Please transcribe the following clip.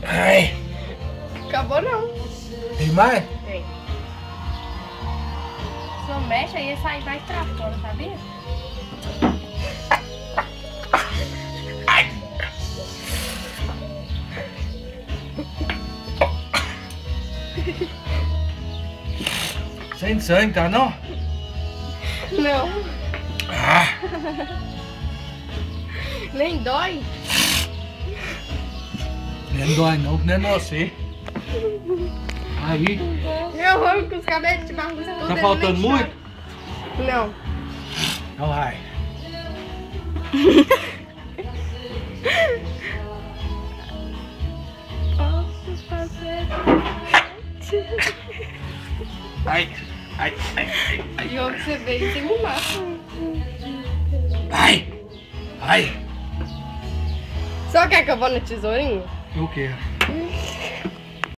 Ai. Acabou não. Tem mais? Tem. Se não mexe, aí sai mais pra fora, sabia? Ai. Sem sangue, tá não? Não. Ah. Nem dói. Nem dói não, que nem você. Aí. Eu amo com os cabelos de bagunça tudo. Tá faltando muito? Não. Então vai. Posso fazer. Ai, ai, ai, ai. E onde você veio sem me matar. Ai, ai. Só quer que eu vou no tesourinho? Eu quero.